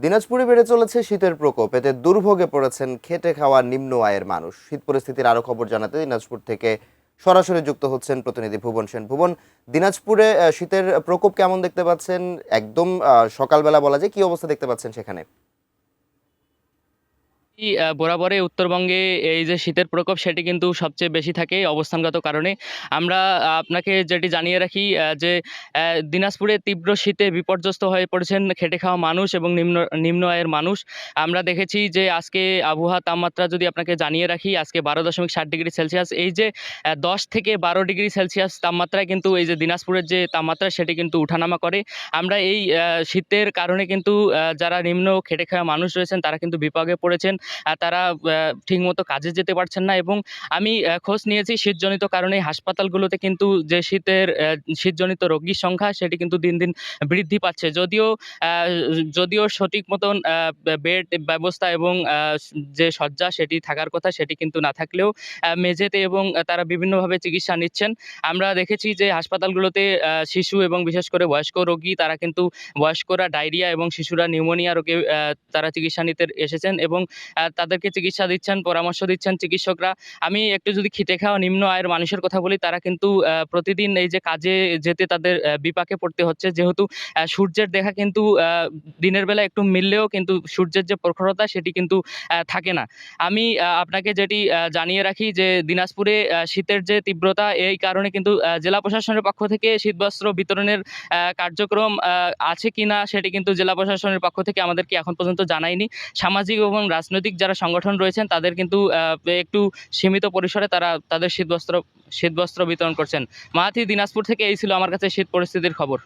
দিনাজপুরে বেড়ে চলেছে শীতের প্রকোপ, এতে দুর্ভোগে পড়েছেন খেটে খাওয়া নিম্ন আয়ের মানুষ। শীত পরিস্থিতির আরো খবর জানাতে দিনাজপুর থেকে সরাসরি যুক্ত হচ্ছেন প্রতিনিধি ভুবন সেন। ভুবন, দিনাজপুরে শীতের প্রকোপ কেমন দেখতে পাচ্ছেন? একদম সকালবেলা বলা যায়, কি অবস্থা দেখতে পাচ্ছেন সেখানে? বরাবরই উত্তরবঙ্গে এই যে শীতের প্রকোপ সেটি কিন্তু সবচেয়ে বেশি থাকে অবস্থানগত কারণে। আমরা আপনাকে যেটি জানিয়ে রাখি যে দিনাজপুরে তীব্র শীতে বিপর্যস্ত হয়ে পড়েছেন খেটে খাওয়া মানুষ এবং নিম্ন নিম্ন আয়ের মানুষ। আমরা দেখেছি যে আজকে আবহাওয়া তাপমাত্রা যদি আপনাকে জানিয়ে রাখি, আজকে 12.7 ডিগ্রি সেলসিয়াস। এই যে 10 থেকে 12 ডিগ্রি সেলসিয়াস তাপমাত্রায় কিন্তু এই যে দিনাজপুরের যে তাপমাত্রা সেটি কিন্তু উঠানামা করে। আমরা এই শীতের কারণে কিন্তু যারা নিম্ন খেটে খাওয়া মানুষ রয়েছেন তারা কিন্তু বিপাকে পড়েছেন। তারা ঠিকমতো কাজে যেতে পারছেন না এবং আমি খোঁজ নিয়েছি শীতজনিত কারণে হাসপাতালগুলোতে কিন্তু যে শীতজনিত রোগীর সংখ্যা সেটি কিন্তু দিন, দিন বৃদ্ধি পাচ্ছে। যদিও সঠিক মতন বেড ব্যবস্থা এবং যে শয্যা সেটি থাকার কথা সেটি কিন্তু না থাকলেও মেঝেতে এবং তারা বিভিন্নভাবে চিকিৎসা নিচ্ছেন। আমরা দেখেছি যে হাসপাতালগুলোতে শিশু এবং বিশেষ করে বয়স্ক রোগী তারা কিন্তু বয়স্করা ডায়রিয়া এবং শিশুরা নিউমোনিয়া রোগে তারা চিকিৎসা নিতে এসেছেন এবং তাদেরকে চিকিৎসা দিচ্ছেন, পরামর্শ দিচ্ছেন চিকিৎসকরা। আমি একটু যদি খেটে খাওয়া নিম্ন আয়ের মানুষের কথা বলি, তারা কিন্তু প্রতিদিন এই যে কাজে যেতে তাদের বিপাকে পড়তে হচ্ছে। যেহেতু সূর্যের দেখা কিন্তু দিনের বেলা একটু মিললেও কিন্তু সূর্যের যে প্রখরতা সেটি কিন্তু থাকে না। আমি আপনাকে যেটি জানিয়ে রাখি যে দিনাজপুরে শীতের যে তীব্রতা এই কারণে কিন্তু জেলা প্রশাসনের পক্ষ থেকে শীতবস্ত্র বিতরণের কার্যক্রম আছে কিনা সেটি কিন্তু জেলা প্রশাসনের পক্ষ থেকে আমাদেরকে এখন পর্যন্ত জানায়নি। সামাজিক এবং রাজনৈতিক যারা সংগঠন রয়েছেন তাদের কিন্তু একটু সীমিত পরিসরে তারা তাদের শীতবস্ত্র বিতরণ করছেন। মাহাথি, দিনাজপুর থেকে এই ছিল আমার কাছে শীত পরিস্থিতির খবর।